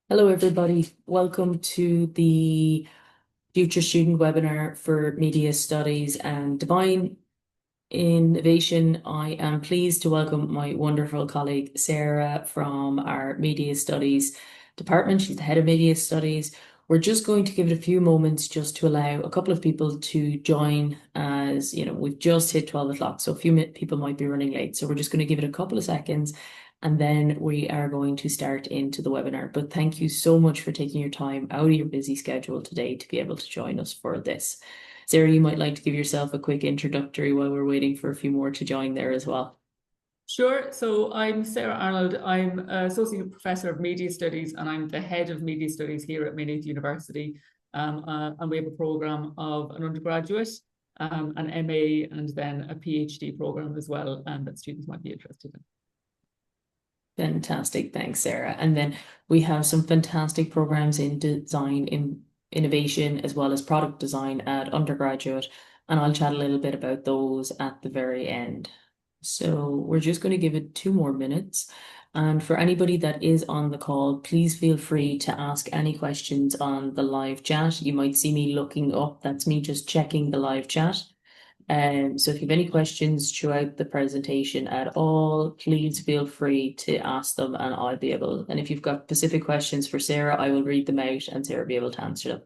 Hello, everybody. Welcome to the Future Student webinar for Media Studies and Divine Innovation. I am pleased to welcome my wonderful colleague, Sarah, from our Media Studies department. She's the head of Media Studies. We're just going to give it a few moments just to allow a couple of people to join as, we've just hit 12 o'clock, so a few people might be running late. So we're just going to give it a couple of seconds and then we are going to start into the webinar. But thank you so much for taking your time out of your busy schedule today to be able to join us for this. Sarah, you might like to give yourself a quick introductory while we're waiting for a few more to join there as well. Sure. So I'm Sarah Arnold. I'm Associate Professor of Media Studies and I'm the Head of Media Studies here at Maynooth University. And we have a programme of an undergraduate, an MA and then a PhD programme as well that students might be interested in. Fantastic. Thanks, Sarah. And then we have some fantastic programs in design, in innovation, as well as product design at undergraduate. And I'll chat a little bit about those at the very end. So we're just going to give it 2 more minutes. And for anybody that is on the call, please feel free to ask any questions on the live chat. You might see me looking up. That's me just checking the live chat. So if you have any questions throughout the presentation at all, please feel free to ask them and I'll be able, and if you've got specific questions for Sarah, I will read them out and Sarah will be able to answer them.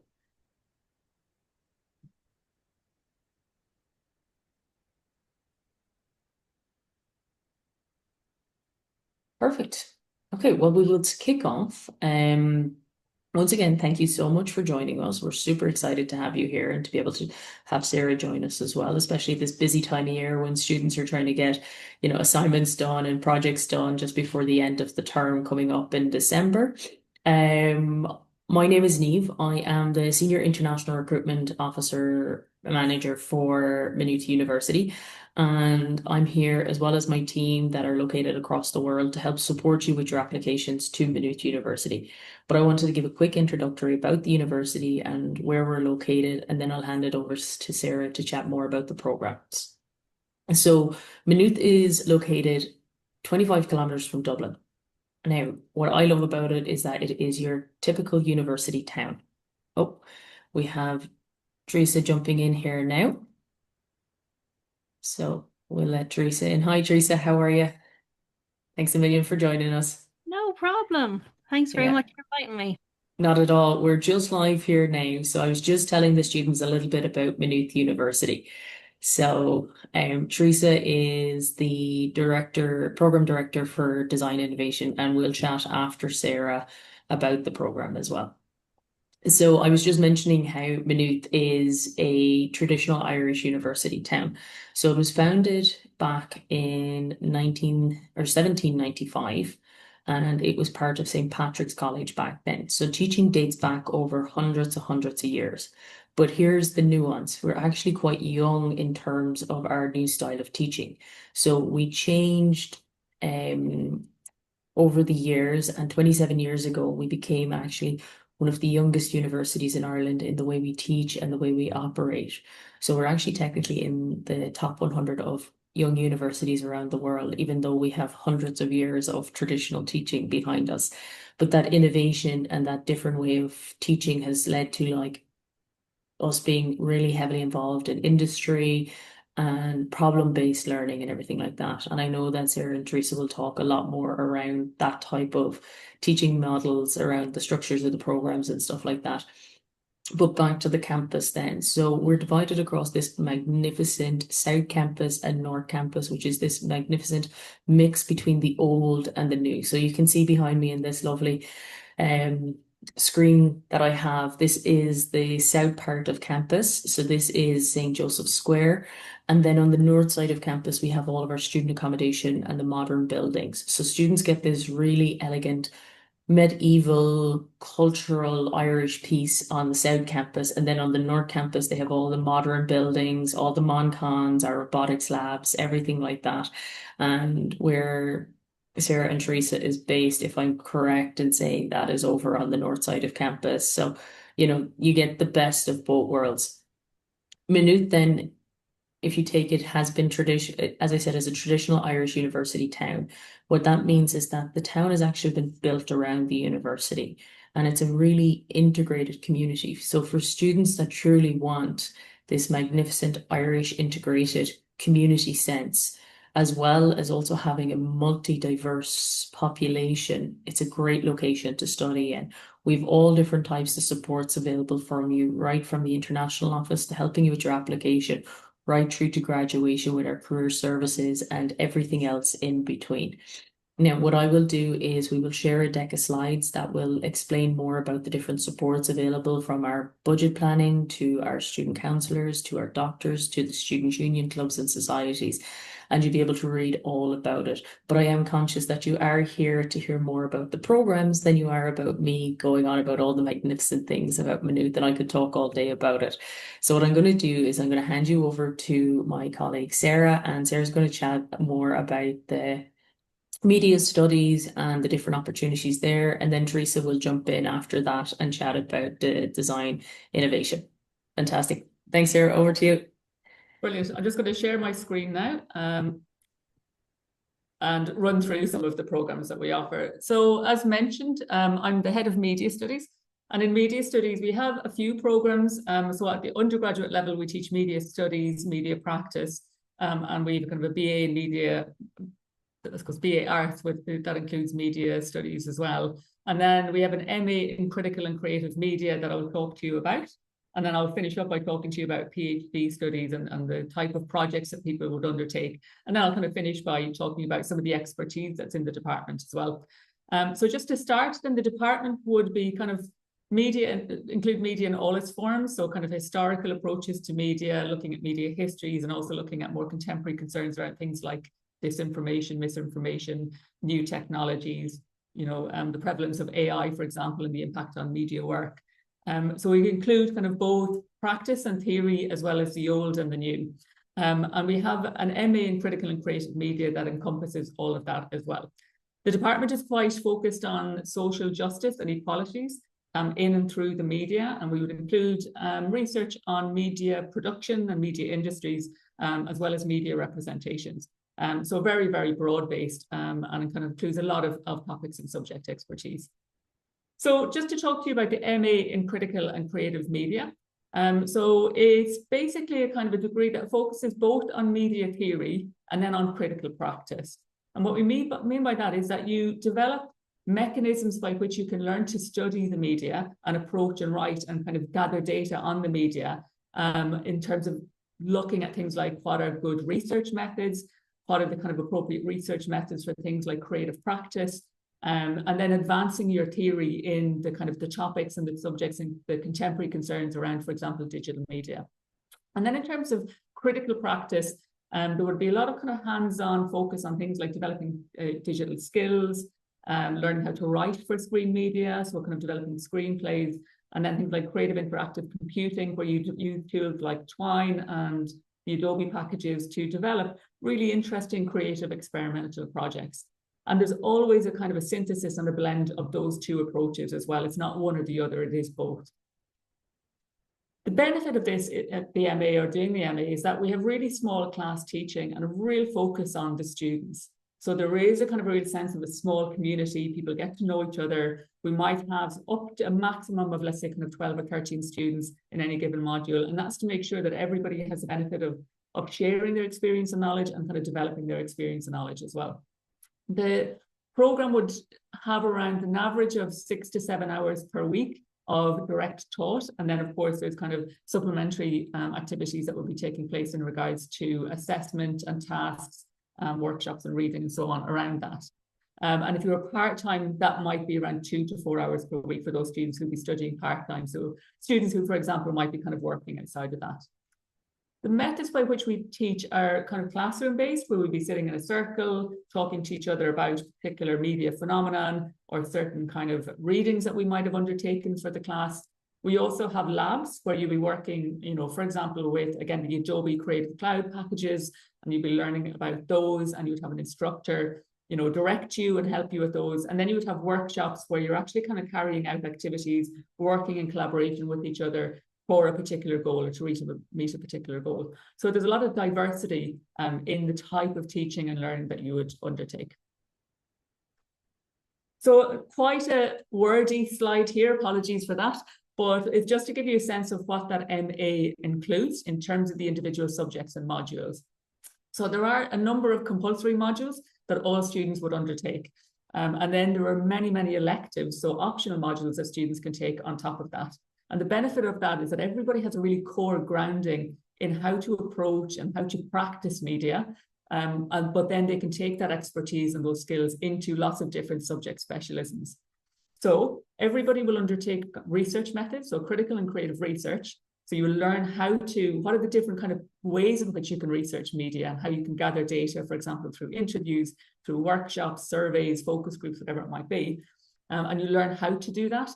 Perfect. Okay, well, we will kick off. Once again, thank you so much for joining us. We're super excited to have you here and to be able to have Sarah join us as well, especially this busy time of year when students are trying to get, assignments done and projects done just before the end of the term coming up in December. My name is Neve. I am the Senior International Recruitment Officer Manager for Maynooth University. And I'm here as well as my team that are located across the world to help support you with your applications to Maynooth University. But I wanted to give a quick introductory about the university and where we're located, and then I'll hand it over to Sarah to chat more about the programs. So Maynooth is located 25 kilometers from Dublin. Now, what I love about it is that it is your typical university town. Oh, we have Threase jumping in here now. So we'll let Threase in. Hi, Threase, how are you? Thanks a million for joining us. No problem. Thanks very Yeah, much for inviting me. not at all. We're just live here now. So I was just telling the students a little bit about Maynooth University. So Teresa is the program director for design innovation, and we'll chat after Sarah about the program as well. So I was just mentioning how Maynooth is a traditional Irish university town. So it was founded back in 1795, and it was part of St. Patrick's College back then. So teaching dates back over hundreds of years. But here's the nuance. We're actually quite young in terms of our new style of teaching. So we changed over the years, and 27 years ago, we became actually one of the youngest universities in Ireland in the way we teach and the way we operate. So we're actually technically in the top 100 of young universities around the world, even though we have hundreds of years of traditional teaching behind us. But that innovation and that different way of teaching has led to like us being really heavily involved in industry and problem-based learning and everything like that. And I know that Sarah and Teresa will talk a lot more around that type of teaching models, around the structures of the programs and stuff like that. But back to the campus then. So we're divided across this magnificent South Campus and North Campus, which is this magnificent mix between the old and the new. So you can see behind me in this lovely screen that I have, this is the south part of campus. So this is St. Joseph's Square. And then on the north side of campus, we have all of our student accommodation and the modern buildings. So students get this really elegant medieval cultural Irish piece on the South Campus. And then on the North Campus, they have all the modern buildings, all the Moncons, our robotics labs, everything like that. And where Sarah and Teresa is based, if I'm correct in saying that, is over on the north side of campus. So, you get the best of both worlds. Maynooth then, if you take it, has been tradition, as I said, as a traditional Irish university town. What that means is that the town has actually been built around the university. and it's a really integrated community. So for students that truly want this magnificent Irish integrated community sense, as well as also having a multi-diverse population, it's a great location to study in. We've all different types of supports available from you, right from the international office to helping you with your application, right through to graduation with our career services and everything else in between. Now, what I will do is we will share a deck of slides that will explain more about the different supports available, from our budget planning to our student counsellors, to our doctors, to the student union clubs and societies, and you'll be able to read all about it. But I am conscious that you are here to hear more about the programs than you are about me going on about all the magnificent things about Maynooth, and I could talk all day about it. So what I'm going to do is I'm going to hand you over to my colleague Sarah, and Sarah's going to chat more about the media studies and the different opportunities there. And then Threase will jump in after that and chat about the design innovation. Fantastic. Thanks, Sarah. Over to you. Brilliant. I'm just going to share my screen now and run through some of the programs that we offer. So as mentioned, I'm the head of media studies. And in media studies, we have a few programs. So at the undergraduate level, we teach media studies, media practice, and we have kind of a BA in media, that's called BA Arts, that includes media studies as well. And then we have an MA in critical and creative media that I'll talk to you about. And then I'll finish up by talking to you about PhD studies and the type of projects that people would undertake. And then I'll kind of finish by talking about some of the expertise that's in the department as well. So just to start, then the department would be kind of media, include media in all its forms. So kind of historical approaches to media, looking at media histories, and also looking at more contemporary concerns around things like disinformation, misinformation, new technologies, the prevalence of AI, for example, and the impact on media work. So we include kind of both practice and theory, as well as the old and the new. And we have an MA in critical and creative media that encompasses all of that as well. The department is quite focused on social justice and equalities in and through the media, and we would include research on media production and media industries, as well as media representations. So very, very broad-based, and it kind of includes a lot of topics and subject expertise. So just to talk to you about the MA in critical and creative media. So it's basically a kind of a degree that focuses both on media theory and then on critical practice. And what we mean by that is that you develop mechanisms by which you can learn to study the media and approach and write and kind of gather data on the media, in terms of looking at things like what are good research methods, what are the kind of appropriate research methods for things like creative practice, and then advancing your theory in the kind of the topics and the subjects and the contemporary concerns around, for example, digital media. And then in terms of critical practice, there would be a lot of kind of hands-on focus on things like developing digital skills, learning how to write for screen media, so kind of developing screenplays, and then things like creative interactive computing, where you use tools like Twine and the Adobe packages to develop really interesting creative experimental projects. And there's always a kind of a synthesis and a blend of those two approaches as well. It's not one or the other, it is both. The benefit of this at the MA or doing the MA is that we have really small class teaching and a real focus on the students. So there is a kind of a real sense of a small community. People get to know each other. We might have up to a maximum of, let's say, kind of 12 or 13 students in any given module. And that's to make sure that everybody has the benefit of sharing their experience and knowledge and kind of developing their experience and knowledge as well. The program would have around an average of 6 to 7 hours per week of direct taught. And then, of course, there's kind of supplementary activities that will be taking place in regards to assessment and tasks, workshops and reading and so on around that. And if you're part-time, that might be around 2 to 4 hours per week for those students who'll be studying part-time. So students who, for example, might be kind of working outside of that. The methods by which we teach are kind of classroom-based, where we'll be sitting in a circle, talking to each other about particular media phenomenon or certain kind of readings that we might have undertaken for the class. We also have labs where you'll be working, for example, with, again, the Adobe Creative Cloud packages, and you'll be learning about those, and you would have an instructor, direct you and help you with those. And then you would have workshops where you're actually kind of carrying out activities, working in collaboration with each other for a particular goal or to meet a particular goal. So there's a lot of diversity in the type of teaching and learning that you would undertake. So quite a wordy slide here, apologies for that, but it's just to give you a sense of what that MA includes in terms of the individual subjects and modules. So there are a number of compulsory modules that all students would undertake. And then there are many, many electives, so optional modules that students can take on top of that. And the benefit of that is that everybody has a really core grounding in how to approach and how to practice media. But then they can take that expertise and those skills into lots of different subject specialisms. So everybody will undertake research methods, so critical and creative research. So you will learn what are the different kind of ways in which you can research media and how you can gather data, for example, through interviews, through workshops, surveys, focus groups, whatever it might be. And you learn how to do that.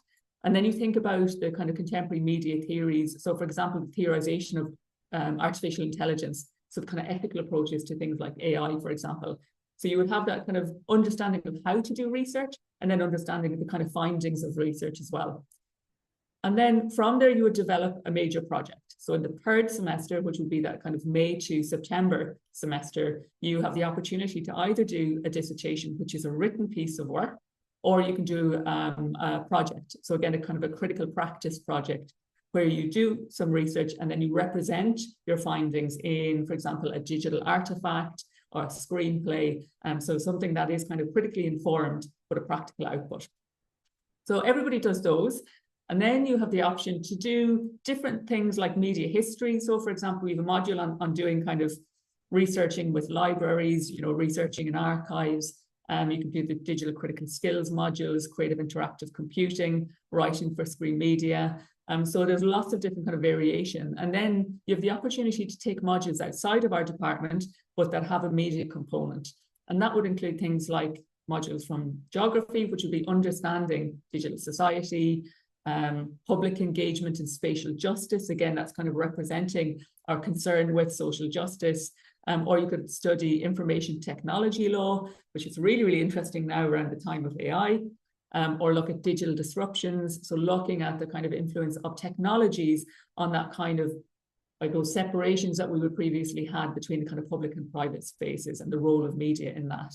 And then you think about the kind of contemporary media theories. So for example, the theorization of artificial intelligence. So the kind of ethical approaches to things like AI, for example. So you would have that kind of understanding of how to do research and then understanding of the kind of findings of research as well. And then from there, you would develop a major project. So in the third semester, which would be that kind of May to September semester, you have the opportunity to either do a dissertation, which is a written piece of work, or you can do a project. So again, a kind of a critical practice project where you do some research and then you represent your findings in, for example, a digital artifact or a screenplay. So something that is kind of critically informed, but a practical output. So everybody does those. And then you have the option to do different things like media history. So for example, we have a module on doing kind of researching with libraries, researching in archives. You can do the digital critical skills modules, creative interactive computing, writing for screen media. So there's lots of different kind of variation. And then you have the opportunity to take modules outside of our department, but that have a media component. And that would include things like modules from geography, which would be understanding digital society, public engagement and spatial justice. Again, that's kind of representing our concern with social justice. Or you could study information technology law, which is really, really interesting now around the time of AI, or look at digital disruptions. So looking at the kind of influence of technologies on that kind of, like those separations that we would previously had between the kind of public and private spaces and the role of media in that.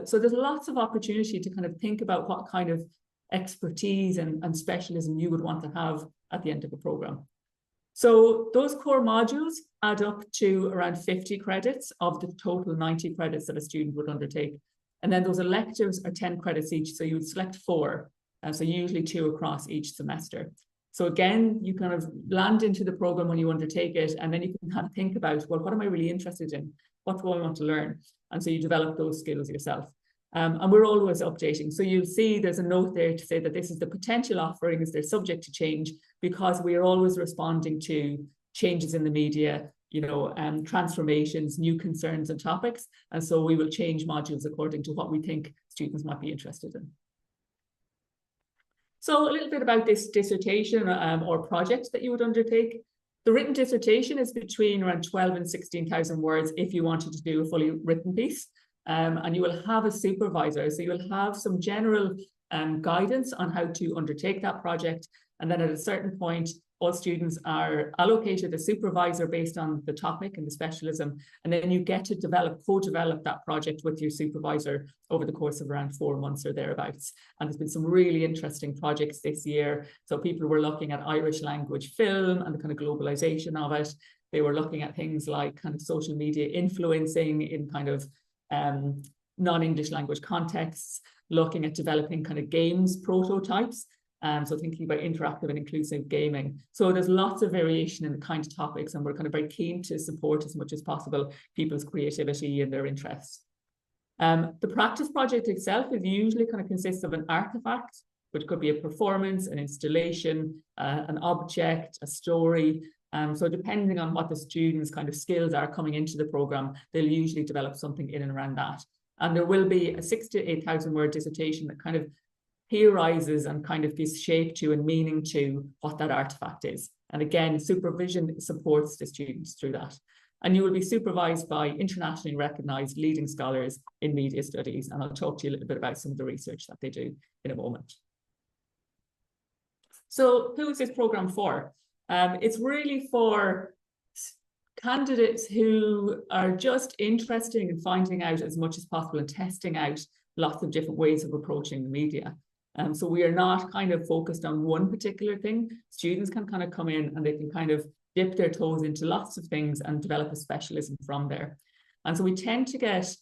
So there's lots of opportunity to kind of think about what kind of expertise and specialism you would want to have at the end of a program. So those core modules add up to around 50 credits of the total 90 credits that a student would undertake. And then those electives are 10 credits each. So you would select 4, so usually 2 across each semester. So again, you kind of land into the program when you undertake it, and then you can kind of think about, well, what am I really interested in? What do I want to learn? And so you develop those skills yourself. And we're always updating. So you'll see there's a note there to say that this is the potential offerings, they're subject to change because we are always responding to changes in the media, transformations, new concerns and topics. And so we will change modules according to what we think students might be interested in. So a little bit about this dissertation or project that you would undertake. The written dissertation is between around 12 and 16,000 words if you wanted to do a fully written piece. And you will have a supervisor. So you will have some general guidance on how to undertake that project. And then at a certain point, all students are allocated a supervisor based on the topic and the specialism. And then you get to co-develop that project with your supervisor over the course of around 4 months or thereabouts. And there's been some really interesting projects this year. So people were looking at Irish language film and the kind of globalization of it. They were looking at things like kind of social media influencing in kind of non-English language contexts, looking at developing kind of games prototypes. So thinking about interactive and inclusive gaming. So there's lots of variation in the kind of topics, and we're kind of very keen to support as much as possible people's creativity and their interests. The practice project itself is usually kind of consists of an artifact, which could be a performance, an installation, an object, a story. So depending on what the students' kind of skills are coming into the program, they'll usually develop something in and around that. And there will be a 6,000 to 8,000 word dissertation that kind of theorizes and kind of gives shape to and meaning to what that artifact is. And again, supervision supports the students through that. And you will be supervised by internationally recognized leading scholars in media studies. And I'll talk to you a little bit about some of the research that they do in a moment. So who is this program for? It's really for candidates who are just interested in finding out as much as possible and testing out lots of different ways of approaching the media. So we are not kind of focused on one particular thing. Students can kind of come in and they can kind of dip their toes into lots of things and develop a specialism from there. And so we tend to get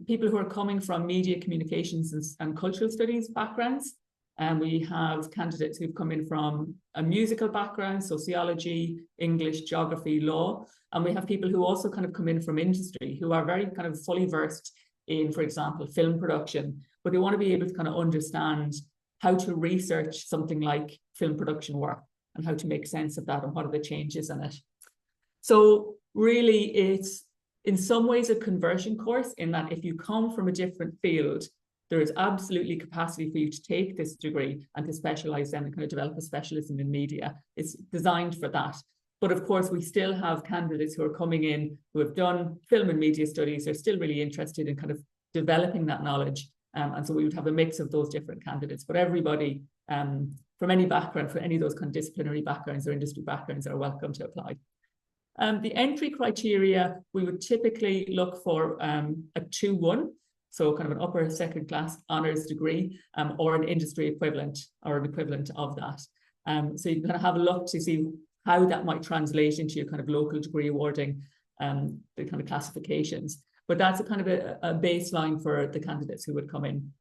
people who are coming from media communications and cultural studies backgrounds. And we have candidates who've come in from a musical background, sociology, English, geography, law. And we have people who also kind of come in from industry who are very kind of fully versed in, for example, film production, but they want to be able to kind of understand how to research something like film production work and how to make sense of that and what are the changes in it. So really it's in some ways a conversion course in that if you come from a different field, there is absolutely capacity for you to take this degree and to specialize then and kind of develop a specialism in media. It's designed for that. But of course, we still have candidates who are coming in who have done film and media studies. They're still really interested in kind of developing that knowledge. And so we would have a mix of those different candidates. But everybody from any background, from any of those kind of disciplinary backgrounds or industry backgrounds are welcome to apply. The entry criteria, we would typically look for a 2-1. So kind of an upper second class honours degree or an industry equivalent or an equivalent of that. So you can kind of have a look to see how that might translate into your kind of local degree awarding, the kind of classifications. But that's a kind of a baseline for the candidates who would come in.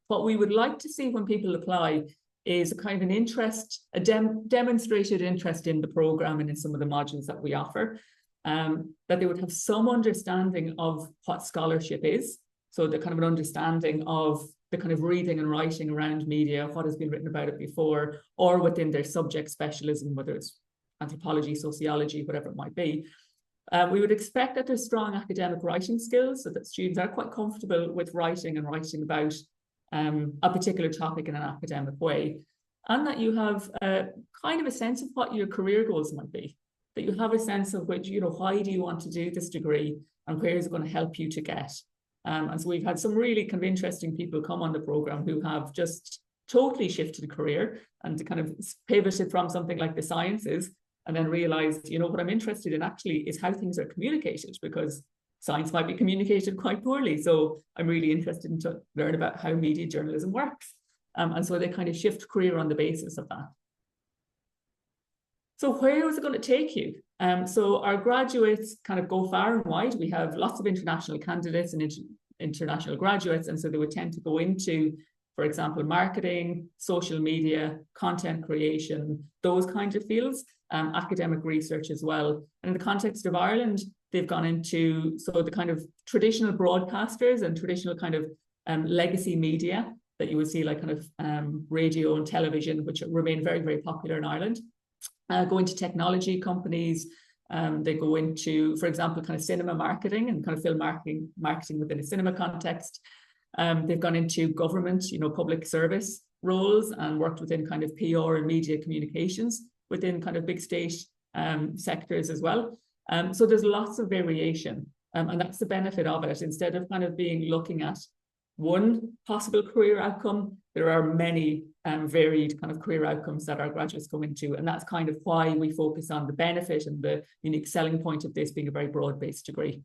What we would like to see when people apply is a kind of an interest, a demonstrated interest in the programme and in some of the modules that we offer, that they would have some understanding of what scholarship is. So the kind of an understanding of the kind of reading and writing around media, what has been written about it before, or within their subject specialism, whether it's anthropology, sociology, whatever it might be. We would expect that there's strong academic writing skills, so that students are quite comfortable with writing and writing about a particular topic in an academic way, and that you have kind of a sense of what your career goals might be, that you have a sense of which, you know, why do you want to do this degree and where is it going to help you to get. And so we've had some really kind of interesting people come on the programme who have just totally shifted career and to kind of pivoted from something like the sciences and then realised, you know, what I'm interested in actually is how things are communicated, because science might be communicated quite poorly. So I'm really interested in to learn about how media journalism works. And so they kind of shift career on the basis of that. So where is it going to take you? So our graduates kind of go far and wide. We have lots of international candidates and international graduates. And so they would tend to go into, for example, marketing, social media, content creation, those kinds of fields, academic research as well. And in the context of Ireland, they've gone into, so the kind of traditional broadcasters and traditional kind of legacy media that you would see, like kind of radio and television, which remain very, very popular in Ireland. Go into technology companies. They go into, for example, kind of cinema marketing and kind of film marketing within a cinema context. They've gone into government, you know, public service roles and worked within kind of PR and media communications within kind of big state sectors as well. So there's lots of variation, and that's the benefit of it. Instead of kind of looking at one possible career outcome, there are many varied kind of career outcomes that our graduates go into, and that's kind of why we focus on the benefit and the unique selling point of this being a very broad-based degree.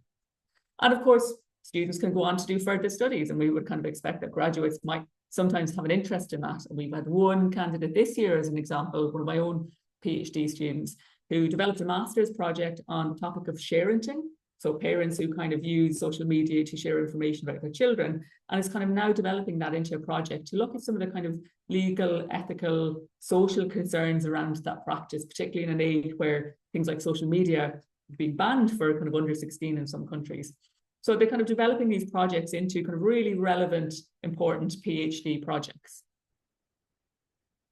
And of course, students can go on to do further studies, and we would kind of expect that graduates might sometimes have an interest in that. And we've had one candidate this year, as an example, one of my own PhD students, who developed a master's project on the topic of sharenting. So parents who kind of use social media to share information about their children, and is kind of now developing that into a project to look at some of the kind of legal, ethical, social concerns around that practice, particularly in an age where things like social media have been banned for kind of under 16 in some countries. So they're kind of developing these projects into kind of really relevant, important PhD projects.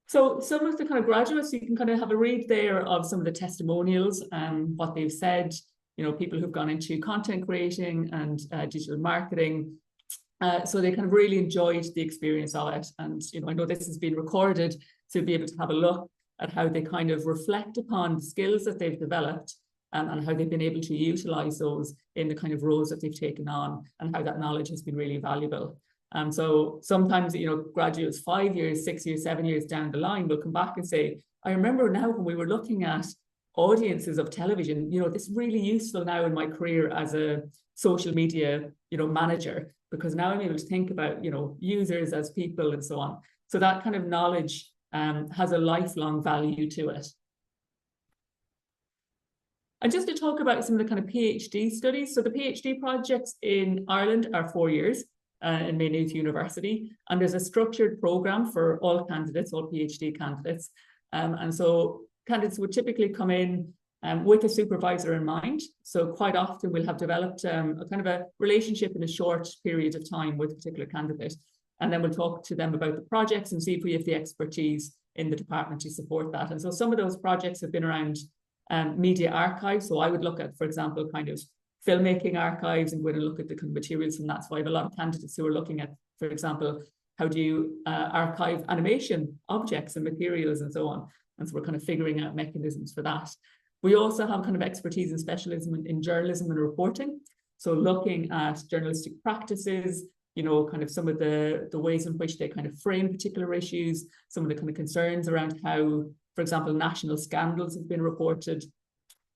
So some of the kind of graduates, you can kind of have a read there of some of the testimonials and what they've said, you know, people who've gone into content creating and digital marketing. So they kind of really enjoyed the experience of it. And, you know, I know this has been recorded, so be able to have a look at how they kind of reflect upon the skills that they've developed and how they've been able to utilize those in the kind of roles that they've taken on and how that knowledge has been really valuable. So sometimes, you know, graduates 5 years, 6 years, 7 years down the line will come back and say, I remember now when we were looking at audiences of television, you know, this is really useful now in my career as a social media, you know, manager. because now I'm able to think about, users as people and so on. So that kind of knowledge has a lifelong value to it. And just to talk about some of the kind of PhD studies. So the PhD projects in Ireland are 4 years in Maynooth University, and there's a structured program for all candidates, all PhD candidates. And so candidates would typically come in with a supervisor in mind. So quite often we'll have developed a kind of a relationship in a short period of time with a particular candidate. And then we'll talk to them about the projects and see if we have the expertise in the department to support that. And so some of those projects have been around media archives. So I would look at, for example, kind of filmmaking archives and go in and look at the kind of materials from that. So I have a lot of candidates who are looking at, for example, how do you archive animation objects and materials and so on. And so we're kind of figuring out mechanisms for that. We also have kind of expertise and specialism in journalism and reporting. So looking at journalistic practices, kind of some of the ways in which they kind of frame particular issues, some of the kind of concerns around how, for example, national scandals have been reported.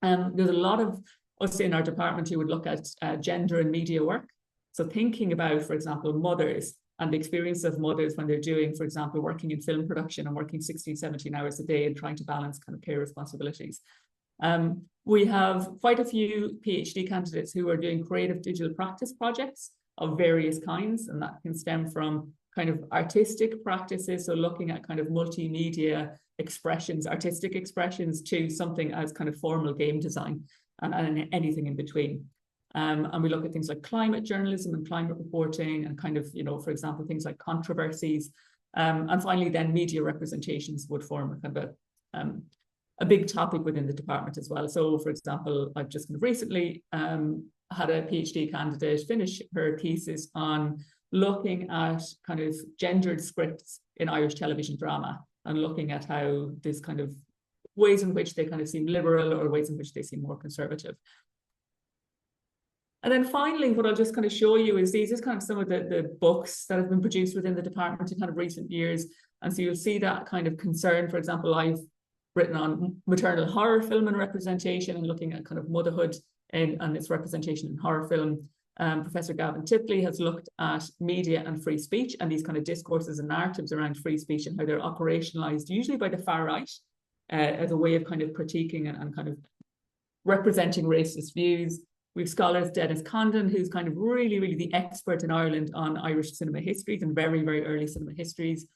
There's a lot of us in our department who would look at gender and media work. So thinking about, for example, mothers and the experience of mothers when they're doing, for example, working in film production and working 16, 17 hours a day and trying to balance kind of care responsibilities. We have quite a few PhD candidates who are doing creative digital practice projects of various kinds, and that can stem from kind of artistic practices, so looking at kind of multimedia expressions, artistic expressions, to something as kind of formal game design and anything in between. And we look at things like climate journalism and climate reporting and kind of, for example, things like controversies. And finally, then media representations would form a kind of a big topic within the department as well. So, for example, I've just kind of recently had a PhD candidate finish her thesis on looking at kind of gendered scripts in Irish television drama and looking at how this kind of ways in which they kind of seem liberal or ways in which they seem more conservative. And then finally, what I'll just kind of show you is these is kind of some of the books that have been produced within the department in kind of recent years. And so you'll see that kind of concern. For example, I've written on maternal horror film and representation and looking at kind of motherhood and its representation in horror film. Professor Gavin Tipley has looked at media and free speech and these kind of discourses and narratives around free speech and how they're operationalized, usually by the far right, as a way of kind of critiquing and kind of representing racist views. We've scholars Dennis Condon, who's kind of really, really the expert in Ireland on Irish cinema histories and very, very early cinema histories.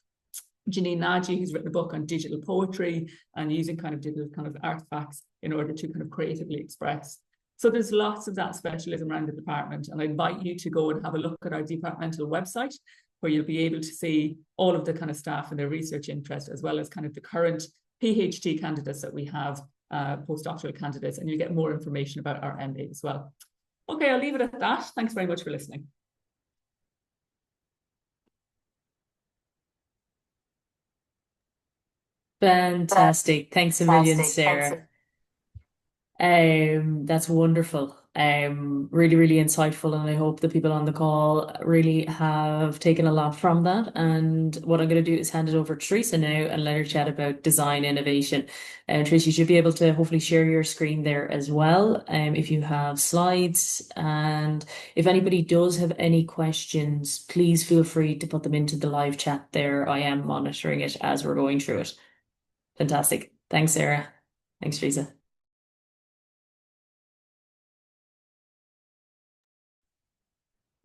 Janine Nagy, who's written a book on digital poetry and using kind of digital kind of artifacts in order to kind of creatively express. So there's lots of that specialism around the department, and I invite you to go and have a look at our departmental website, where you'll be able to see all of the kind of staff and their research interest, as well as kind of the current PhD candidates that we have, postdoctoral candidates, and you get more information about our MA as well. Okay, I'll leave it at that. Thanks very much for listening. Fantastic. Thanks a million, Sarah. That's wonderful. Really, really insightful, and I hope the people on the call really have taken a lot from that. And what I'm going to do is hand it over to Threase now and let her chat about design innovation. Threase, you should be able to hopefully share your screen there as well, if you have slides. And if anybody does have any questions, please feel free to put them into the live chat there. I am monitoring it as we're going through it. Fantastic. Thanks, Sarah. Thanks, Threase.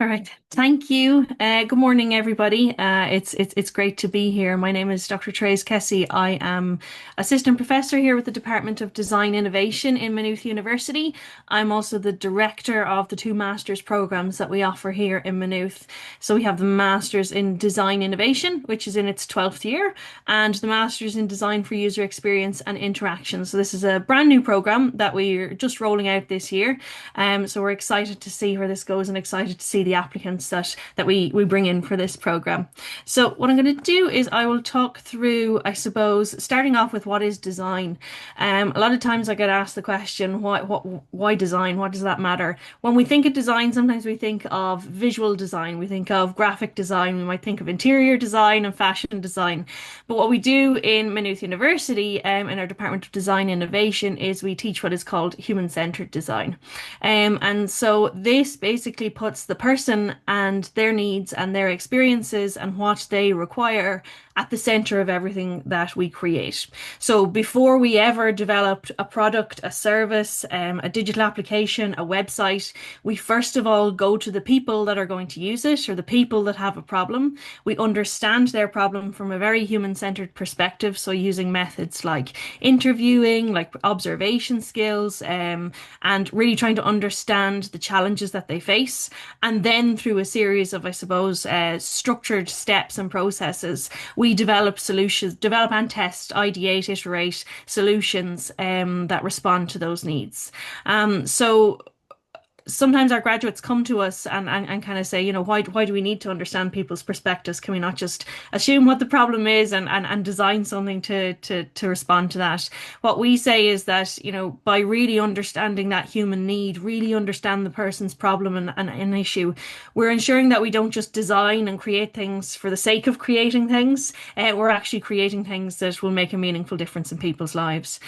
All right, thank you. Good morning, everybody. It's great to be here. My name is Dr. Threase Kessie. I am assistant professor here with the Department of Design Innovation in Maynooth University. I'm also the director of the two master's programs that we offer here in Maynooth. So we have the Masters in Design Innovation, which is in its 12th year, and the Masters in Design for User Experience and Interaction. So this is a brand new program that we're just rolling out this year. So we're excited to see where this goes and excited to see the applicants that we bring in for this program. So what I'm going to do is I will talk through, I suppose, starting off with what is design. A lot of times I get asked the question, why design? What does that matter? When we think of design, sometimes we think of visual design, we think of graphic design, we might think of interior design and fashion design. But what we do in Maynooth University, in our Department of Design Innovation, is we teach what is called human-centered design. And so this basically puts the person person and their needs and their experiences and what they require at the center of everything that we create. So before we ever developed a product, a service, a digital application, a website, we first of all go to the people that are going to use it, or the people that have a problem. We understand their problem from a very human-centered perspective. So using methods like interviewing, like observation skills, and really trying to understand the challenges that they face. And then through a series of, I suppose, structured steps and processes, we develop solutions, develop and test, ideate, iterate solutions that respond to those needs. So sometimes our graduates come to us and kind of say, you know, why do we need to understand people's perspectives? Can we not just assume what the problem is and design something to respond to that? What we say is that, you know, by really understanding that human need, really understand the person's problem and an issue, we're ensuring that we don't just design and create things for the sake of creating things. We're actually creating things that will make a meaningful difference in people's lives.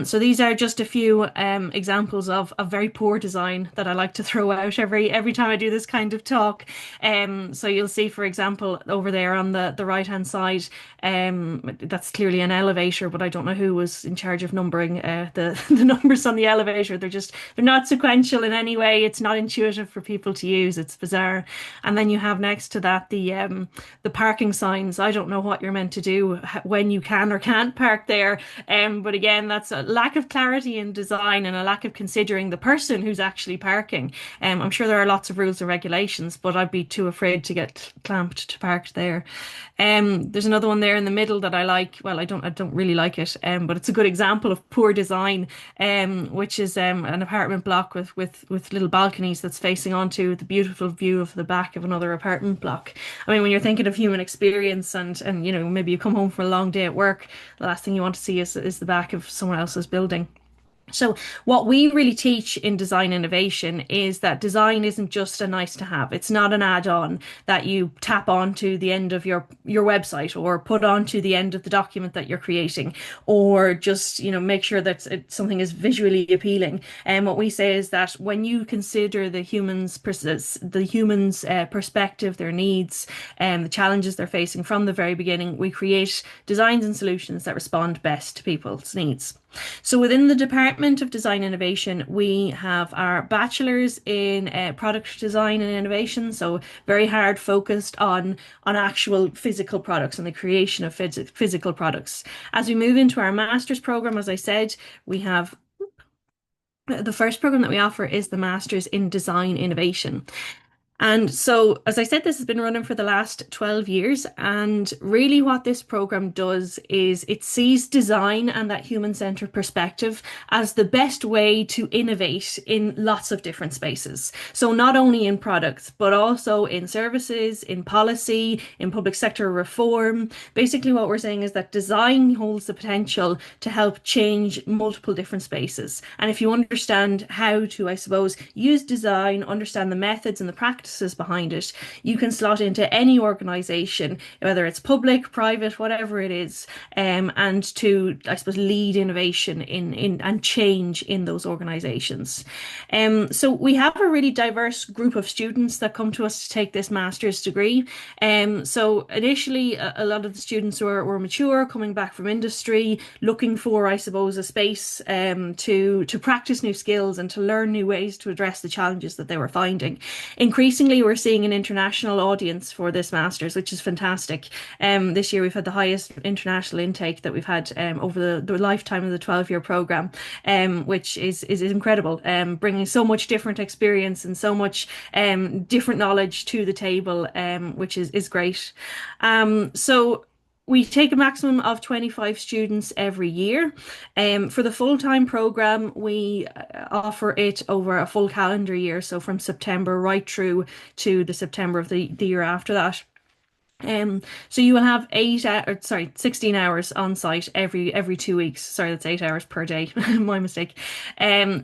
So these are just a few examples of very poor design that I like to throw out every time I do this kind of talk. So you'll see, for example, over there on the right hand side, that's clearly an elevator, but I don't know who was in charge of numbering the numbers on the elevator. They're not sequential in any way. It's not intuitive for people to use. It's bizarre. And then you have next to that the parking signs. I don't know what you're meant to do when you can or can't park there. But again, that's a lack of clarity in design and a lack of considering the person who's actually parking. I'm sure there are lots of rules and regulations, but I'd be too afraid to get clamped to park there. There's another one there in the middle that I like. Well, I don't really like it, but it's a good example of poor design, which is an apartment block with little balconies that's facing onto the beautiful view of the back of another apartment block. I mean, when you're thinking of human experience and you know, maybe you come home from a long day at work, the last thing you want to see is the back of someone else's building. So what we really teach in design innovation is that design isn't just a nice to have. It's not an add-on that you tap onto the end of your website or put onto the end of the document that you're creating, or just, you know, make sure that something is visually appealing. And what we say is that when you consider the human's perspective, their needs, and the challenges they're facing from the very beginning, we create designs and solutions that respond best to people's needs. So within the Department of Design Innovation, we have our bachelor's in product design and innovation, so very hard focused on actual physical products and the creation of physical products. As we move into our master's program, as I said, we have the first program that we offer is the Master's in Design Innovation. And so, as I said, this has been running for the last 12 years. And really what this program does is it sees design and that human-centered perspective as the best way to innovate in lots of different spaces. So not only in products, but also in services, in policy, in public sector reform. Basically, what we're saying is that design holds the potential to help change multiple different spaces. And if you understand how to, I suppose, use design, understand the methods and the practices behind it, you can slot into any organization, whether it's public, private, whatever it is, and to, I suppose, lead innovation in and change in those organizations. So we have a really diverse group of students that come to us to take this master's degree. So initially, a lot of the students were mature, coming back from industry, looking for, I suppose, a space to practice new skills and to learn new ways to address the challenges that they were finding. Increasingly, we're seeing an international audience for this master's, which is fantastic. This year we've had the highest international intake that we've had over the lifetime of the 12-year program, which is incredible, bringing so much different experience and so much different knowledge to the table, which is great. So we take a maximum of 25 students every year. For the full-time program, we offer it over a full calendar year, so from September right through to the September of the year after that. So you will have 16 hours on site every 2 weeks. Sorry, that's 8 hours per day. My mistake.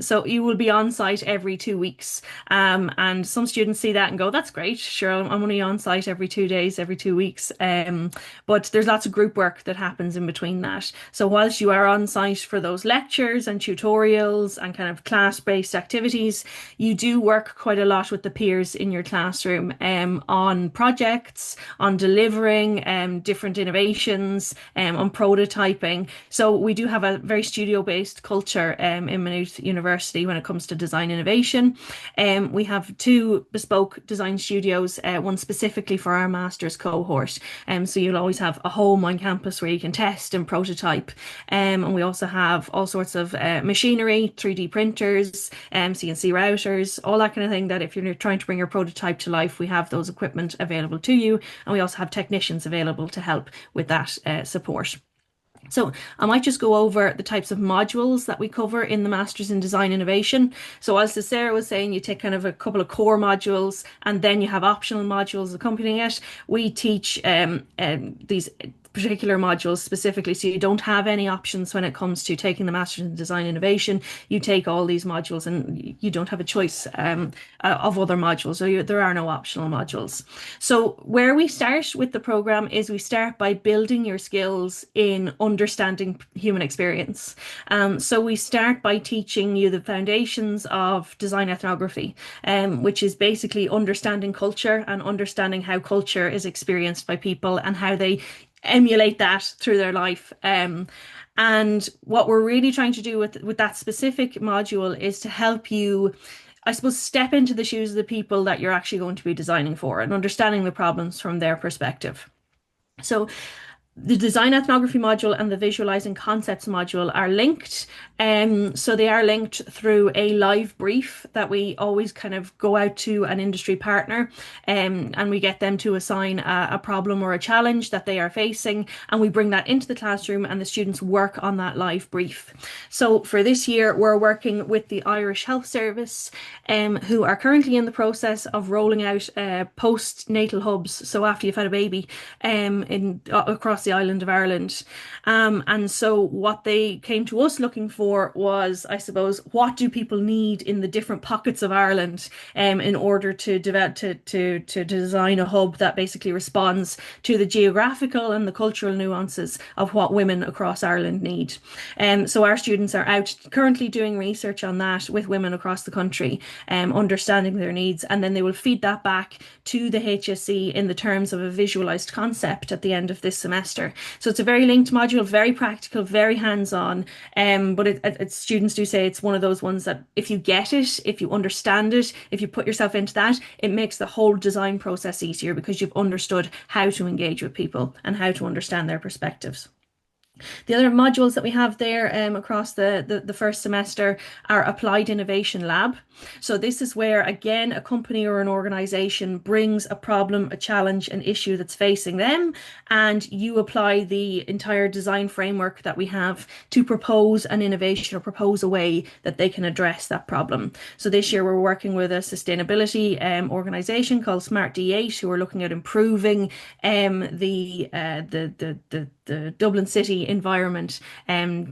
So you will be on site every 2 weeks. And some students see that and go, "That's great. Sure, I'm only on site every 2 days, every 2 weeks." But there's lots of group work that happens in between that. So whilst you are on site for those lectures and tutorials and kind of class-based activities, you do work quite a lot with the peers in your classroom, on projects, on delivering different innovations, on prototyping. So we do have a very studio-based culture in Maynooth University when it comes to design innovation. We have two bespoke design studios, one specifically for our master's cohort. So you'll always have a home on campus where you can test and prototype. And we also have all sorts of machinery, 3D printers, CNC routers, all that kind of thing, that if you're trying to bring your prototype to life, we have those equipment available to you. And we also have technicians available to help with that support. So I might just go over the types of modules that we cover in the Masters in Design Innovation. So as Sarah was saying, you take kind of a couple of core modules and then you have optional modules accompanying it. We teach these particular modules specifically, so you don't have any options when it comes to taking the Masters in Design Innovation. You take all these modules and you don't have a choice of other modules, so there are no optional modules. So where we start with the program is we start by building your skills in understanding human experience. So we start by teaching you the foundations of design ethnography, which is basically understanding culture and understanding how culture is experienced by people and how they emulate that through their life. And what we're really trying to do with that specific module is to help you, I suppose, step into the shoes of the people that you're actually going to be designing for and understanding the problems from their perspective. So the design ethnography module and the visualizing concepts module are linked. So they are linked through a live brief that we always kind of go out to an industry partner, and we get them to assign a problem or a challenge that they are facing, and we bring that into the classroom and the students work on that live brief. So for this year, we're working with the Irish Health Service, who are currently in the process of rolling out postnatal hubs. So after you've had a baby, across the island of Ireland. And so what they came to us looking for was, I suppose, what do people need in the different pockets of Ireland, in order to develop to design a hub that basically responds to the geographical and the cultural nuances of what women across Ireland need. So our students are out currently doing research on that with women across the country, understanding their needs, and then they will feed that back to the HSE in the terms of a visualized concept at the end of this semester. So it's a very linked module, very practical, very hands-on. But students do say it's one of those ones that if you get it, if you understand it, if you put yourself into that, it makes the whole design process easier because you've understood how to engage with people and how to understand their perspectives. The other modules that we have there across the first semester are Applied Innovation Lab. So this is where, again, a company or an organization brings a problem, a challenge, an issue that's facing them, and you apply the entire design framework that we have to propose an innovation or propose a way that they can address that problem. So this year we're working with a sustainability organization called Smart D8, who are looking at improving the Dublin city environment,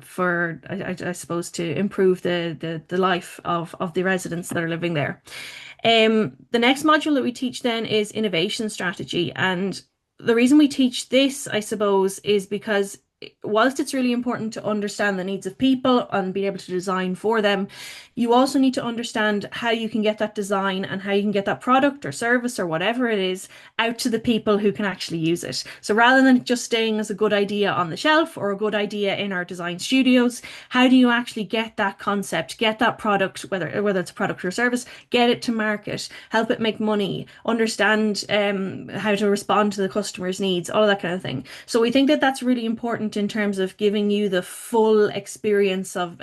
for I suppose to improve the life of the residents that are living there. The next module that we teach then is innovation strategy, and the reason we teach this, I suppose, is because whilst it's really important to understand the needs of people and be able to design for them, you also need to understand how you can get that design and how you can get that product or service or whatever it is out to the people who can actually use it. So rather than just staying as a good idea on the shelf or a good idea in our design studios, how do you actually get that concept, get that product, whether it's a product or service, get it to market, help it make money, understand how to respond to the customer's needs, all of that kind of thing. So we think that that's really important in terms of giving you the full experience of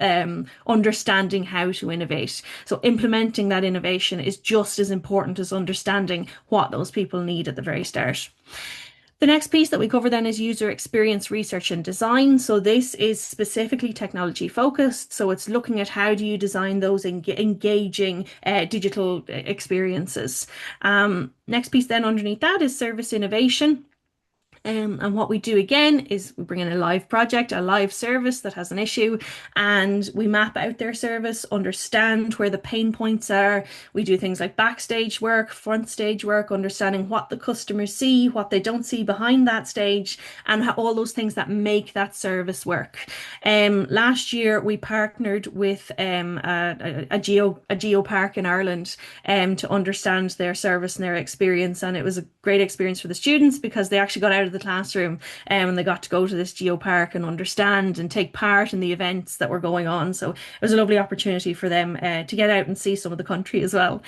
understanding how to innovate. So implementing that innovation is just as important as understanding what those people need at the very start. The next piece that we cover then is user experience research and design. So this is specifically technology focused. So it's looking at how do you design those engaging digital experiences. Next piece then underneath that is service innovation. And what we do again is we bring in a live project, a live service that has an issue, and we map out their service, understand where the pain points are. We do things like backstage work, front stage work, understanding what the customers see, what they don't see behind that stage, and all those things that make that service work. Last year we partnered with a geo park in Ireland to understand their service and their experience, and it was a great experience for the students because they actually got out of the classroom and they got to go to this geopark and understand and take part in the events that were going on. So it was a lovely opportunity for them to get out and see some of the country as well.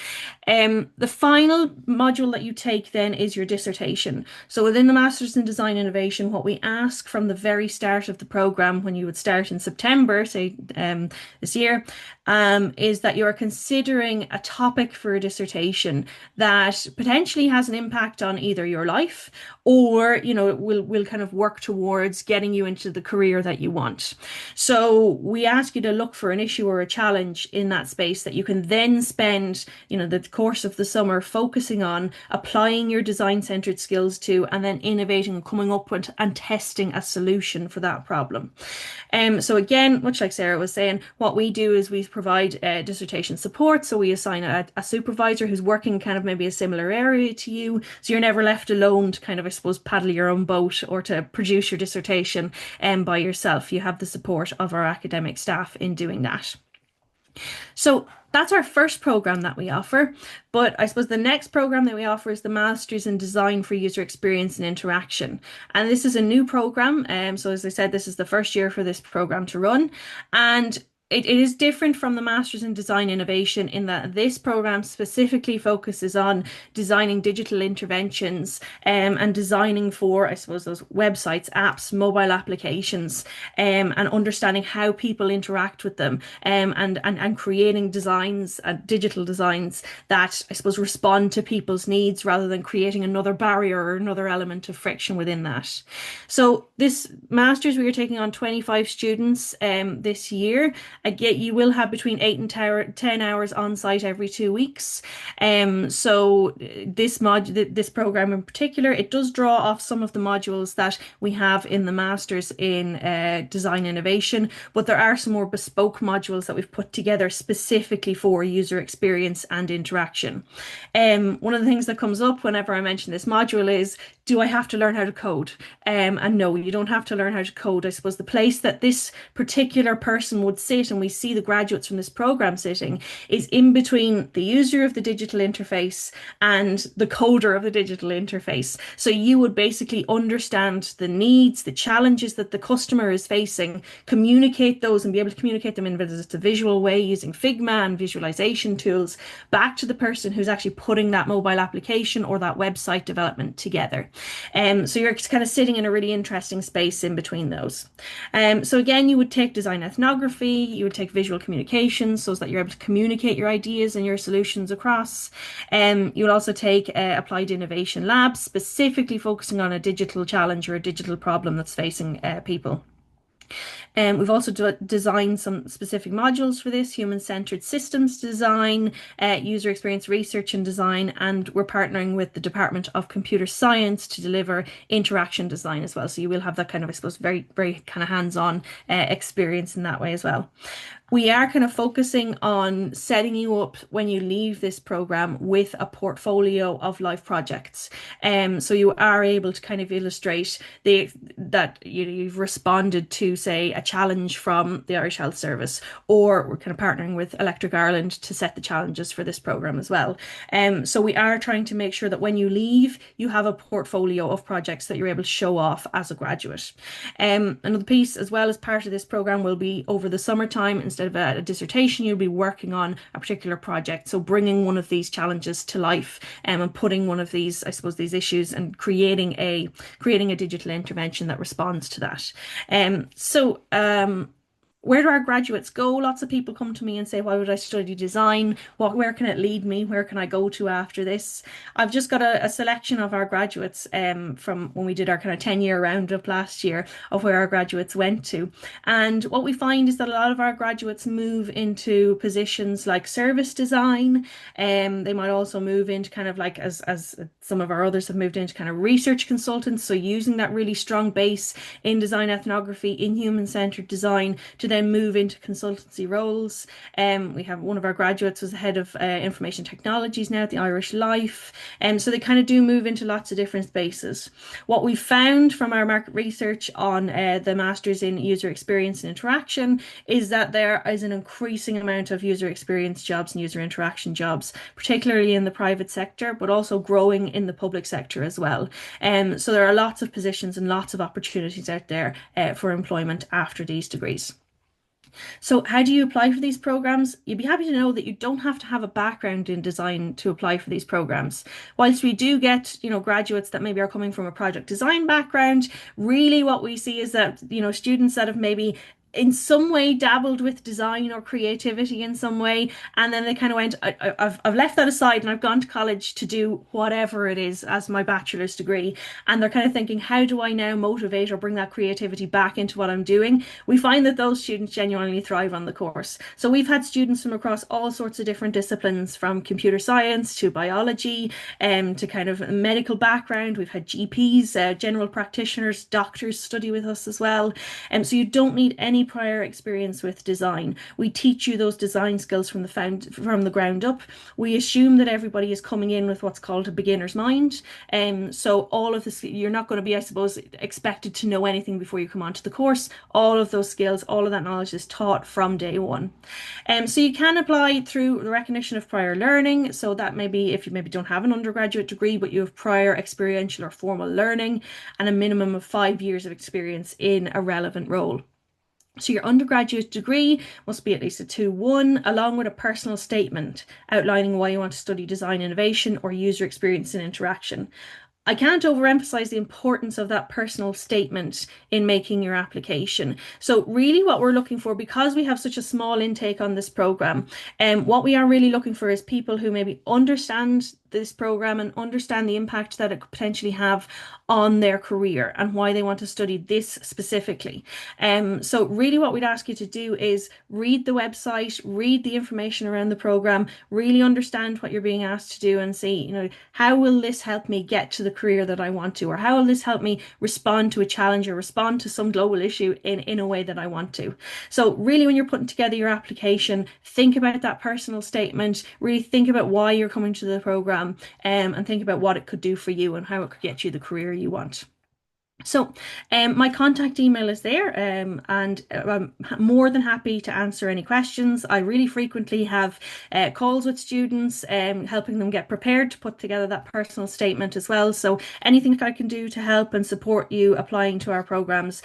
The final module that you take then is your dissertation. So within the Masters in Design Innovation, what we ask from the very start of the program, when you would start in September, say this year, is that you are considering a topic for a dissertation that potentially has an impact on either your life or, you know, it will kind of work towards getting you into the career that you want. So we ask you to look for an issue or a challenge in that space that you can then spend, you know, the course of the summer focusing on, applying your design-centered skills to, and then innovating and coming up with and testing a solution for that problem. So again, much like Sarah was saying, what we do is we provide dissertation support. So we assign a supervisor who's working kind of maybe a similar area to you. So you're never left alone to kind of, I suppose, paddle your own boat or to produce your dissertation by yourself. You have the support of our academic staff in doing that. So that's our first program that we offer. But I suppose the next program that we offer is the Masters in Design for User Experience and Interaction. And this is a new program. So as I said, this is the first year for this program to run. And it is different from the Masters in Design Innovation in that this program specifically focuses on designing digital interventions and designing for, I suppose, those websites, apps, mobile applications, and understanding how people interact with them, and creating designs, digital designs that, I suppose, respond to people's needs rather than creating another barrier or another element of friction within that. So this Masters, we are taking on 25 students this year. Again, you will have between 8 and 10 hours on site every 2 weeks. So this program in particular, it does draw off some of the modules that we have in the Masters in Design Innovation, but there are some more bespoke modules that we've put together specifically for user experience and interaction. One of the things that comes up whenever I mention this module is, do I have to learn how to code? And no, you don't have to learn how to code. I suppose the place that this particular person would sit, and we see the graduates from this program sitting, is in between the user of the digital interface and the coder of the digital interface. So you would basically understand the needs, the challenges that the customer is facing, communicate those and be able to communicate them in a visual way using Figma and visualization tools back to the person who's actually putting that mobile application or that website development together. So you're kind of sitting in a really interesting space in between those. So again, you would take design ethnography, you would take visual communication so that you're able to communicate your ideas and your solutions across. You'll also take applied innovation labs, specifically focusing on a digital challenge or a digital problem that's facing people. We've also designed some specific modules for this: human-centered systems design, user experience research and design, and we're partnering with the Department of Computer Science to deliver interaction design as well. So you will have that kind of, I suppose, very, very kind of hands-on experience in that way as well. We are kind of focusing on setting you up when you leave this program with a portfolio of live projects. So you are able to kind of illustrate that you've responded to, say, a challenge from the Irish Health Service, or we're kind of partnering with Electric Ireland to set the challenges for this program as well. So we are trying to make sure that when you leave, you have a portfolio of projects that you're able to show off as a graduate. Another piece as well as part of this program will be over the summertime, instead of a dissertation, you'll be working on a particular project. So bringing one of these challenges to life and putting one of these, I suppose, these issues and creating a digital intervention that responds to that. where do our graduates go? Lots of people come to me and say, why would I study design? Where can it lead me? Where can I go to after this? I've just got a selection of our graduates from when we did our kind of 10-year roundup last year of where our graduates went to. And what we find is that a lot of our graduates move into positions like service design. They might also move into kind of like, as some of our others have moved into kind of research consultants. So using that really strong base in design ethnography, in human-centered design, to then move into consultancy roles. We have one of our graduates was the head of information technologies now at the Irish Life. So they kind of do move into lots of different spaces. What we found from our market research on the Masters in User Experience and Interaction is that there is an increasing amount of user experience jobs and user interaction jobs, particularly in the private sector, but also growing in the public sector as well. So there are lots of positions and lots of opportunities out there for employment after these degrees. So how do you apply for these programs? You'd be happy to know that you don't have to have a background in design to apply for these programs. Whilst we do get, graduates that maybe are coming from a project design background, really what we see is that, students that have maybe in some way dabbled with design or creativity in some way, and then they kind of went, I've left that aside and I've gone to college to do whatever it is as my bachelor's degree, and they're kind of thinking, how do I now motivate or bring that creativity back into what I'm doing? We find that those students genuinely thrive on the course. So we've had students from across all sorts of different disciplines, from computer science to biology, to kind of medical background. We've had GPs, general practitioners, doctors study with us as well. So you don't need any prior experience with design. We teach you those design skills from the ground up. We assume that everybody is coming in with what's called a beginner's mind. So all of this, you're not going to be, I suppose, expected to know anything before you come onto the course. All of those skills, all of that knowledge is taught from day one. So you can apply through the recognition of prior learning. So that may be if you maybe don't have an undergraduate degree, but you have prior experiential or formal learning and a minimum of 5 years of experience in a relevant role. So your undergraduate degree must be at least a 2-1, along with a personal statement outlining why you want to study design innovation or user experience and interaction. I can't overemphasize the importance of that personal statement in making your application. So really what we're looking for, because we have such a small intake on this program, what we are really looking for is people who maybe understand this program and understand the impact that it could potentially have on their career and why they want to study this specifically. So really what we'd ask you to do is read the website, read the information around the program, really understand what you're being asked to do and see, how will this help me get to the career that I want to, or how will this help me respond to a challenge or respond to some global issue in a way that I want to. So really when you're putting together your application, think about that personal statement, really think about why you're coming to the program, and think about what it could do for you and how it could get you the career you want. So my contact email is there, and I'm more than happy to answer any questions. I really frequently have calls with students, helping them get prepared to put together that personal statement as well. So anything I can do to help and support you applying to our programs,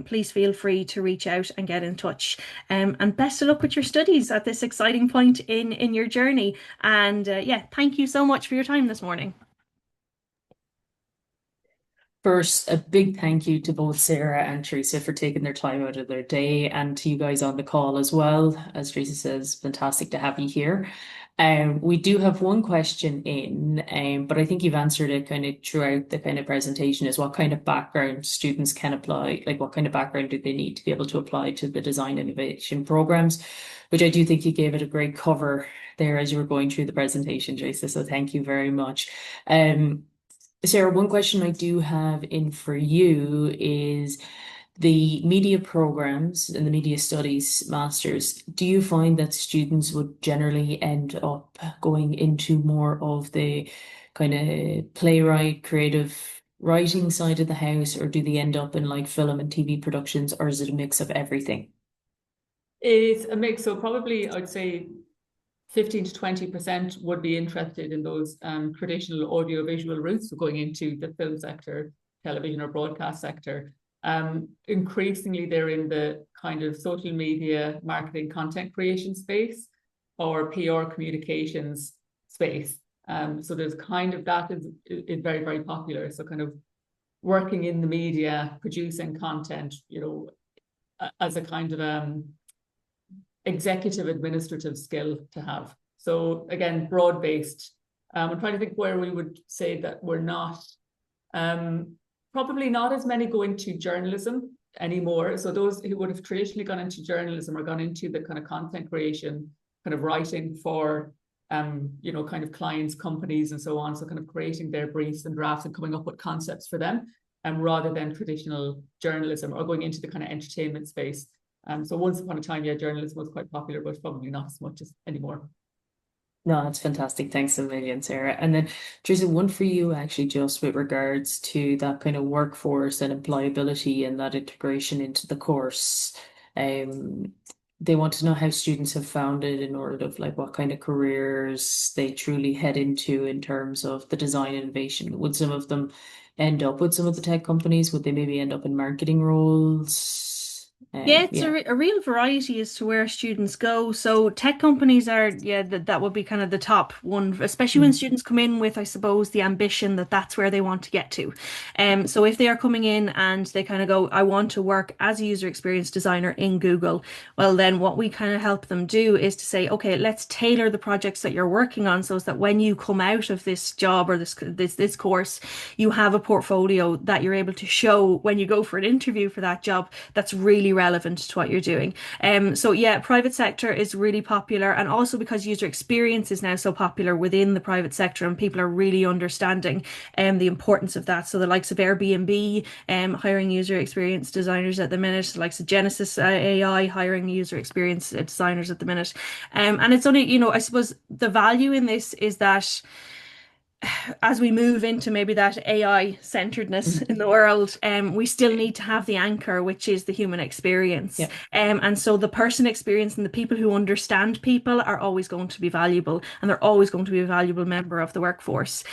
please feel free to reach out and get in touch. And best of luck with your studies at this exciting point in your journey. And yeah, thank you so much for your time this morning. First, a big thank you to both Sarah and Teresa for taking their time out of their day, and to you guys on the call as well. As Teresa says, fantastic to have you here. We do have one question in, but I think you've answered it kind of throughout the kind of presentation, is what kind of background students can apply, like what kind of background do they need to be able to apply to the design innovation programs, which I do think you gave it a great cover there as you were going through the presentation, Teresa, so thank you very much. Sarah, one question I do have in for you is the media programs and the media studies masters. Do you find that students would generally end up going into more of the kind of playwright, creative writing side of the house, or do they end up in like film and TV productions, or is it a mix of everything? It's a mix. So probably I'd say 15 to 20% would be interested in those traditional audiovisual routes, so going into the film sector, television or broadcast sector. Increasingly, they're in the kind of social media, marketing, content creation space, or PR communications space. So there's kind of that is very, very popular. So kind of working in the media, producing content, as a kind of executive administrative skill to have. So again, broad-based. I'm trying to think where we would say that we're not, probably not as many go into journalism anymore. So those who would have traditionally gone into journalism or gone into the kind of content creation, kind of writing for, you know, kind of clients, companies and so on. So kind of creating their briefs and drafts and coming up with concepts for them, rather than traditional journalism or going into the kind of entertainment space. So once upon a time, yeah, journalism was quite popular, but probably not as much as anymore. No, that's fantastic. Thanks a million, Sarah. And then, Teresa, one for you actually, just with regards to that kind of workforce and employability and that integration into the course. Um, they want to know how students have found it in order of like what kind of careers they truly head into in terms of the design innovation. Would some of them end up with some of the tech companies? Would they maybe end up in marketing roles? Yeah, it's Yeah. a real variety as to where students go. So tech companies are, yeah, that would be kind of the top one, especially when Mm, students come in with, I suppose, the ambition that that's where they want to get to. So if they are coming in and they kind of go, I want to work as a user experience designer in Google, well, then what we kind of help them do is to say, okay, let's tailor the projects that you're working on so that when you come out of this job or this course, you have a portfolio that you're able to show when you go for an interview for that job that's really relevant to what you're doing. So yeah, private sector is really popular, and also because user experience is now so popular within the private sector, and people are really understanding the importance of that. So the likes of Airbnb hiring user experience designers at the minute, the likes of Genesis AI hiring user experience designers at the minute. And it's only, you know, I suppose the value in this is that as we move into maybe that AI centeredness mm, in the world, we still need to have the anchor, which is the human experience. yeah. And so the person experience and the people who understand people are always going to be valuable, and they're always going to be a valuable member of the workforce.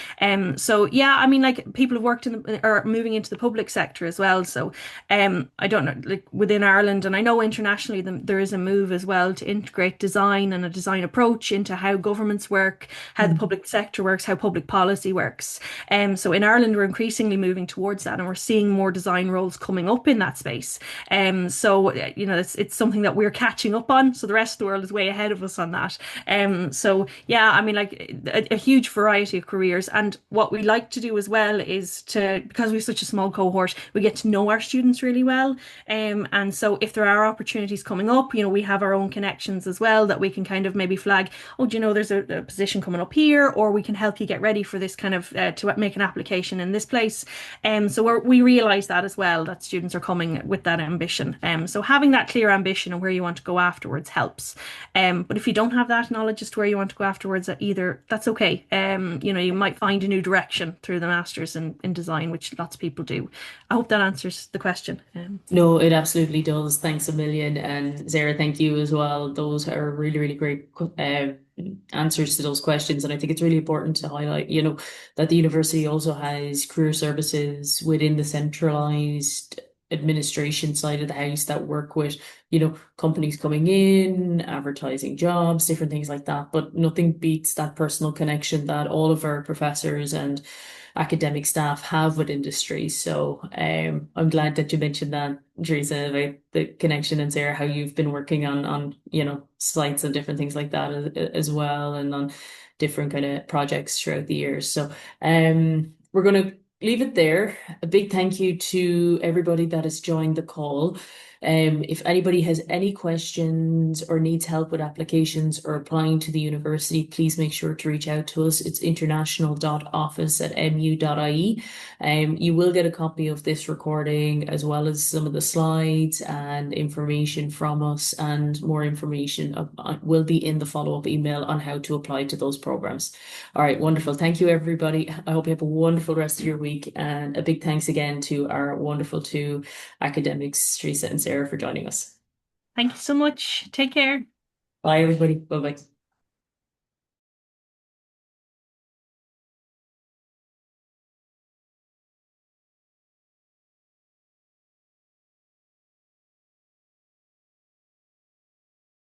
So yeah, I mean, like people have worked in the, or moving into the public sector as well. So I don't know, like within Ireland, and I know internationally, there is a move as well to integrate design and a design approach into how governments work, how the Mm. public sector works, how public policy works. So in Ireland, we're increasingly moving towards that, and we're seeing more design roles coming up in that space. So you know, it's something that we're catching up on. So the rest of the world is way ahead of us on that. So yeah, I mean, like a huge variety of careers. And what we like to do as well is to, because we're such a small cohort, we get to know our students really well. And so if there are opportunities coming up, you know, we have our own connections as well that we can kind of maybe flag, oh, do you know, there's a position coming up here, or we can help you get ready for this kind of to make an application in this place. So we realize that as well, that students are coming with that ambition. So having that clear ambition and where you want to go afterwards helps. But if you don't have that knowledge as to where you want to go afterwards, either, that's okay. You know, you might find a new direction through the masters in design, which lots of people do. I hope that answers the question. No, it absolutely does. Thanks a million. And Sarah, thank you as well. Those are really, really great answers to those questions. And I think it's really important to highlight, you know, that the university also has career services within the centralized administration side of the house that work with, you know, companies coming in, advertising jobs, different things like that. But nothing beats that personal connection that all of our professors and academic staff have with industry. So I'm glad that you mentioned that, Teresa, about the connection, and Sarah, how you've been working on you know, sites and different things like that as well, and on different kind of projects throughout the years. So we're gonna leave it there. A big thank you to everybody that has joined the call. If anybody has any questions or needs help with applications or applying to the university, please make sure to reach out to us. It's international.office@mu.ie. You will get a copy of this recording as well as some of the slides and information from us, and more information will be in the follow-up email on how to apply to those programs. All right, wonderful. Thank you, everybody. I hope you have a wonderful rest of your week, and a big thanks again to our wonderful two academics, Teresa and Sarah, for joining us. Thank you so much. Take care. Bye, everybody. Bye bye.